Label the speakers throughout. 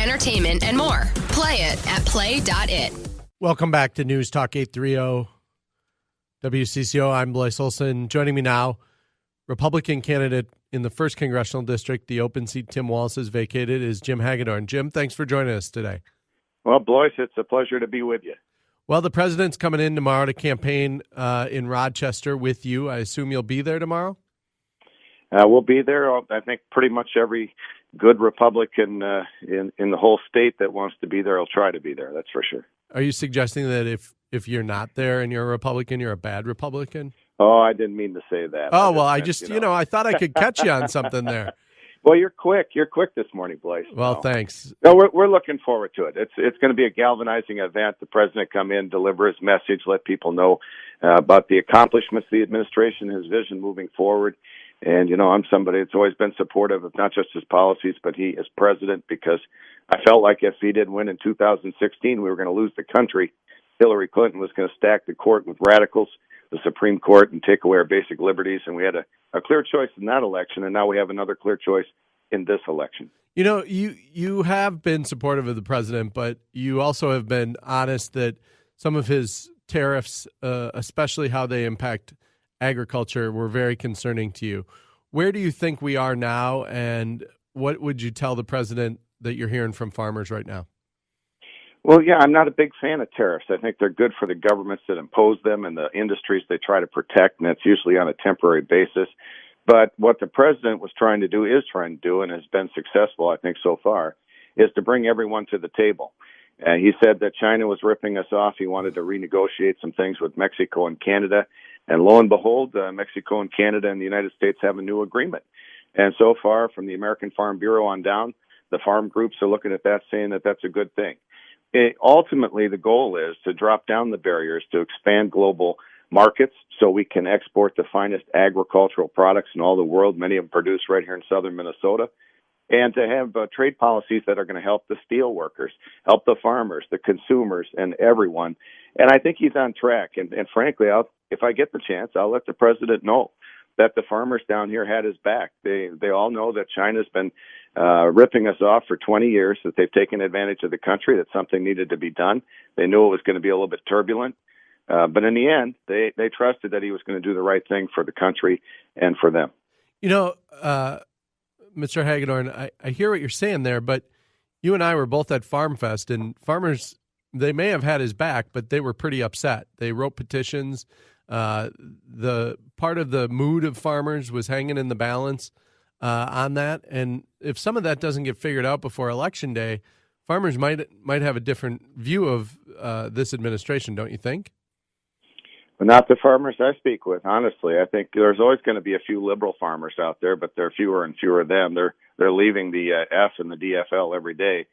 Speaker 1: entertainment, and more. Play it at play.it.
Speaker 2: Welcome back to News Talk 830 WCCO. I'm Blyce Olson. Joining me now, Republican candidate in the 1st Congressional District, the open seat Tim Walz has vacated, is Jim Hagedorn. Jim, thanks for joining us today.
Speaker 3: Well, Blyce, it's a pleasure to be with you.
Speaker 2: Well, the president's coming in tomorrow to campaign in Rochester with you. I assume you'll be there tomorrow?
Speaker 3: We'll be there. I think pretty much every good Republican in the whole state that wants to be there will try to be there. That's for sure.
Speaker 2: Are you suggesting that if you're not there and you're a Republican, you're a bad Republican?
Speaker 3: Oh, I didn't mean to say that.
Speaker 2: I thought I could catch you on something there.
Speaker 3: Well, you're quick. You're quick this morning, Blyce.
Speaker 2: Well, thanks.
Speaker 3: No, we're looking forward to it. It's going to be a galvanizing event. The president come in, deliver his message, let people know about the accomplishments of the administration, his vision moving forward. And, I'm somebody that's always been supportive of not just his policies, but he as president, because I felt like if he didn't win in 2016, we were going to lose the country. Hillary Clinton was going to stack the court with radicals, the Supreme Court, and take away our basic liberties. And we had a clear choice in that election, and now we have another clear choice in this election.
Speaker 2: You have been supportive of the president, but you also have been honest that some of his tariffs, especially how they impact agriculture, were very concerning to you. Where do you think we are now, and what would you tell the president that you're hearing from farmers right now?
Speaker 3: Well, yeah, I'm not a big fan of tariffs. I think they're good for the governments that impose them and the industries they try to protect, and that's usually on a temporary basis. But what the president is trying to do, and has been successful, I think, so far, is to bring everyone to the table. He said that China was ripping us off. He wanted to renegotiate some things with Mexico and Canada. And lo and behold, Mexico and Canada and the United States have a new agreement. And so far, from the American Farm Bureau on down, the farm groups are looking at that, saying that that's a good thing. Ultimately, the goal is to drop down the barriers, to expand global markets so we can export the finest agricultural products in all the world, many of them produced right here in southern Minnesota, and to have trade policies that are going to help the steel workers, help the farmers, the consumers, and everyone. And I think he's on track. And frankly, if I get the chance, I'll let the president know that the farmers down here had his back. They all know that China's been ripping us off for 20 years, that they've taken advantage of the country, that something needed to be done. They knew it was going to be a little bit turbulent. But in the end, they trusted that he was going to do the right thing for the country and for them.
Speaker 2: Mr. Hagedorn, I hear what you're saying there, but you and I were both at Farm Fest, and farmers, they may have had his back, but they were pretty upset. They wrote petitions. The part of the mood of farmers was hanging in the balance on that. And if some of that doesn't get figured out before Election Day, farmers might have a different view of this administration, don't you think?
Speaker 3: But not the farmers I speak with, honestly. I think there's always going to be a few liberal farmers out there, but there are fewer and fewer of them. They're leaving the F and the DFL every day.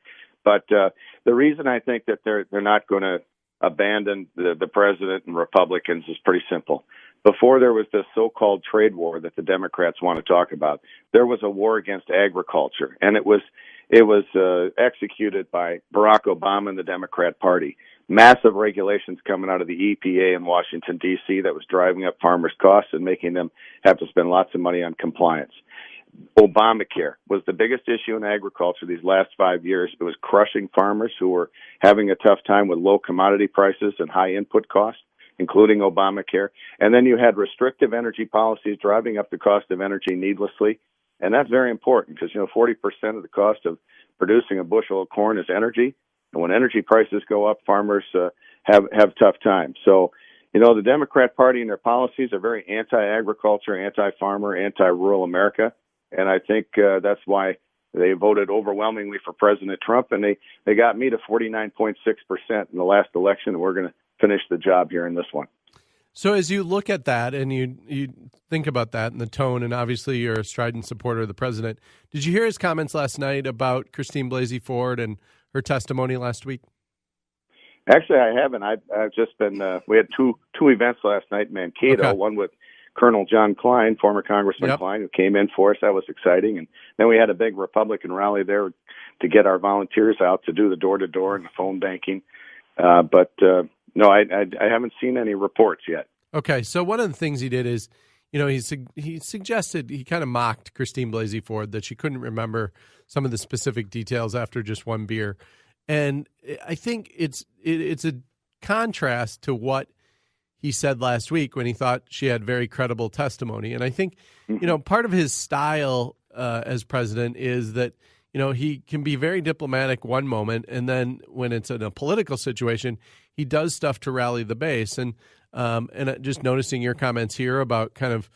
Speaker 3: But the reason I think that they're not going to abandon the president and Republicans is pretty simple. Before there was this so-called trade war that the Democrats want to talk about, there was a war against agriculture, and it was executed by Barack Obama and the Democrat Party. Massive regulations coming out of the EPA in Washington, D.C. that was driving up farmers' costs and making them have to spend lots of money on compliance. Obamacare was the biggest issue in agriculture these last 5 years. It was crushing farmers who were having a tough time with low commodity prices and high input costs, including Obamacare. And then you had restrictive energy policies driving up the cost of energy needlessly. And that's very important because, 40% of the cost of producing a bushel of corn is energy. And when energy prices go up, farmers have tough times. So, the Democrat Party and their policies are very anti-agriculture, anti-farmer, anti-rural America. And I think that's why they voted overwhelmingly for President Trump. And they got me to 49.6% in the last election. And we're going to finish the job here in this one.
Speaker 2: So as you look at that and you think about that and the tone, and obviously you're a strident supporter of the president, did you hear his comments last night about Christine Blasey Ford and her testimony last week?
Speaker 3: Actually, I haven't. I've just been. We had two events last night in Mankato. Okay. One with Colonel John Klein, former Congressman Klein, who came in for us. That was exciting. And then we had a big Republican rally there to get our volunteers out to do the door-to-door and the phone banking. But no, I haven't seen any reports yet.
Speaker 2: Okay, so one of the things he did is, he suggested, he kind of mocked Christine Blasey Ford that she couldn't remember some of the specific details after just one beer. And I think it's a contrast to what he said last week when he thought she had very credible testimony. And I think, part of his style as president is that, he can be very diplomatic one moment, and then when it's in a political situation, he does stuff to rally the base. And just noticing your comments here about kind of,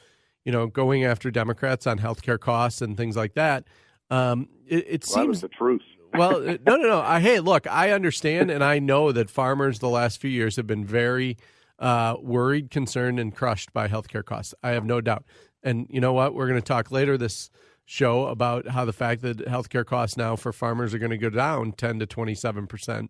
Speaker 2: going after Democrats on healthcare costs and things like that, it seems
Speaker 3: that was the truth.
Speaker 2: Well, no. Hey, look, I understand, and I know that farmers the last few years have been very worried, concerned, and crushed by healthcare costs. I have no doubt. And you know what? We're going to talk later this show about how the fact that healthcare costs now for farmers are going to go down 10 to 27%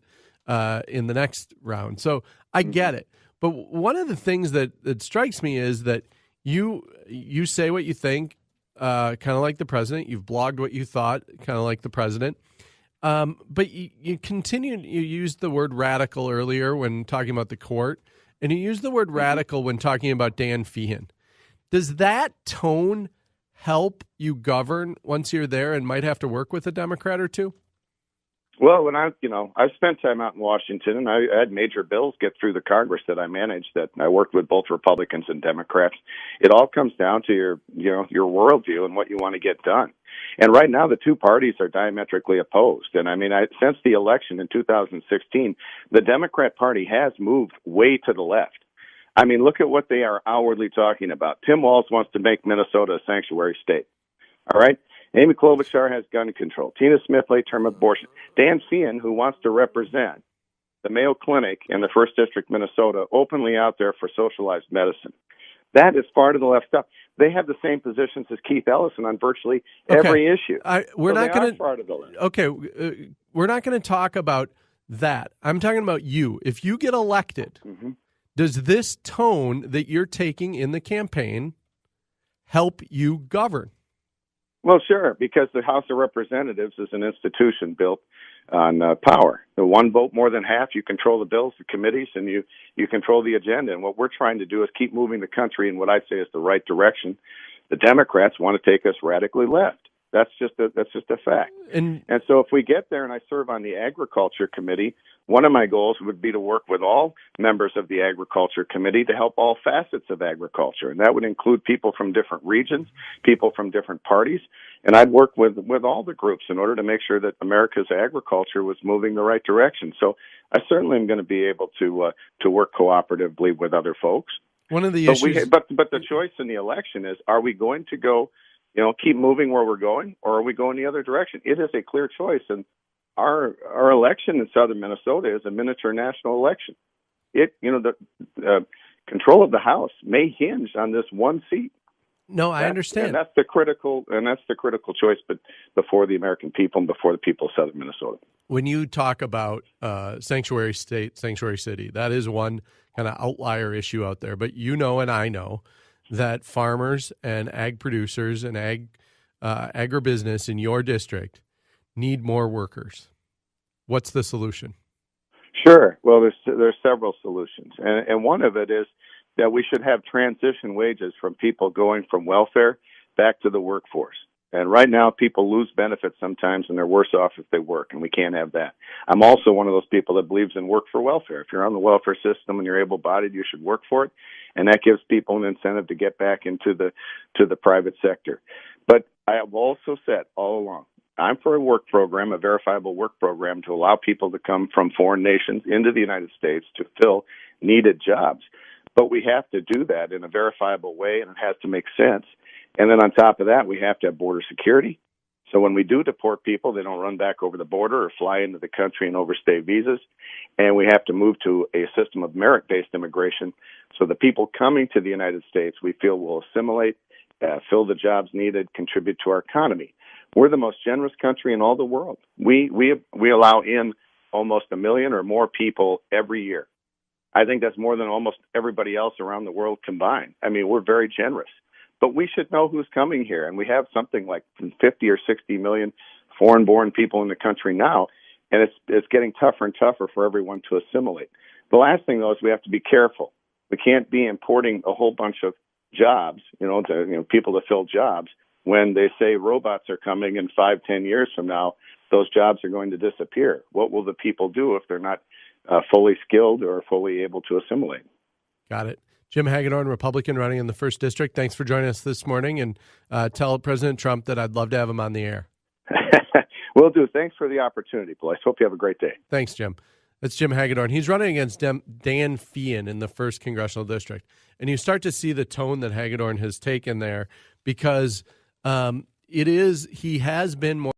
Speaker 2: in the next round. So I get it. But one of the things that strikes me is that you say what you think, kind of like the president. You've blogged what you thought, kind of like the president. But you used the word radical earlier when talking about the court, and you used the word radical when talking about Dan Feehan. Does that tone help you govern once you're there and might have to work with a Democrat or two?
Speaker 3: Well, when I've spent time out in Washington, and I had major bills get through the Congress that I managed, that I worked with both Republicans and Democrats. It all comes down to your worldview and what you want to get done. And right now, the two parties are diametrically opposed. And since the election in 2016, the Democrat Party has moved way to the left. Look at what they are outwardly talking about. Tim Walz wants to make Minnesota a sanctuary state. All right? Amy Klobuchar has gun control. Tina Smith, late-term abortion. Dan Feehan, who wants to represent the Mayo Clinic in the 1st District, Minnesota, openly out there for socialized medicine. That is far to the left stuff. They have the same positions as Keith Ellison on virtually every issue.
Speaker 2: We're not going
Speaker 3: to.
Speaker 2: Okay, we're not going to talk about that. I'm talking about you. If you get elected, does this tone that you're taking in the campaign help you govern?
Speaker 3: Well, sure, because the House of Representatives is an institution built on power. The one vote more than half, you control the bills, the committees, and you control the agenda. And what we're trying to do is keep moving the country in what I say is the right direction. The Democrats want to take us radically left. That's just a fact. And so if we get there, and I serve on the Agriculture Committee, one of my goals would be to work with all members of the Agriculture Committee to help all facets of agriculture. And that would include people from different regions, people from different parties. And I'd work with all the groups in order to make sure that America's agriculture was moving the right direction. So I certainly am going to be able to work cooperatively with other folks.
Speaker 2: One of the issues,
Speaker 3: but the choice in the election is: are we going to go, keep moving where we're going, or are we going the other direction? It is a clear choice, and our election in southern Minnesota is a miniature national election. The control of the House may hinge on this one seat.
Speaker 2: No, I understand.
Speaker 3: And that's the critical choice, but before the American people and before the people of southern Minnesota.
Speaker 2: When you talk about sanctuary state, sanctuary city, that is one kind of outlier issue out there. But and I know that farmers and ag producers and agribusiness in your district need more workers. What's the solution?
Speaker 3: Sure. Well, there's several solutions, and one of it is that we should have transition wages from people going from welfare back to the workforce. And right now, people lose benefits sometimes, and they're worse off if they work, and we can't have that. I'm also one of those people that believes in work for welfare. If you're on the welfare system and you're able-bodied, you should work for it, and that gives people an incentive to get back into the private sector. But I have also said all along, I'm for a work program, a verifiable work program, to allow people to come from foreign nations into the United States to fill needed jobs. But we have to do that in a verifiable way, and it has to make sense. And then on top of that, we have to have border security. So when we do deport people, they don't run back over the border or fly into the country and overstay visas. And we have to move to a system of merit-based immigration so the people coming to the United States we feel will assimilate, fill the jobs needed, contribute to our economy. We're the most generous country in all the world. We allow in almost 1 million or more people every year. I think that's more than almost everybody else around the world combined. We're very generous. But we should know who's coming here, and we have something like 50 or 60 million foreign-born people in the country now, and it's getting tougher and tougher for everyone to assimilate. The last thing, though, is we have to be careful. We can't be importing a whole bunch of jobs, people to fill jobs, when they say robots are coming in 5-10 years from now, those jobs are going to disappear. What will the people do if they're not fully skilled or fully able to assimilate?
Speaker 2: Got it. Jim Hagedorn, Republican running in the 1st District. Thanks for joining us this morning, and tell President Trump that I'd love to have him on the air.
Speaker 3: Will do. Thanks for the opportunity, Blythe. Hope you have a great day.
Speaker 2: Thanks, Jim. That's Jim Hagedorn. He's running against Dan Feehan in the 1st Congressional District. And you start to see the tone that Hagedorn has taken there because he has been more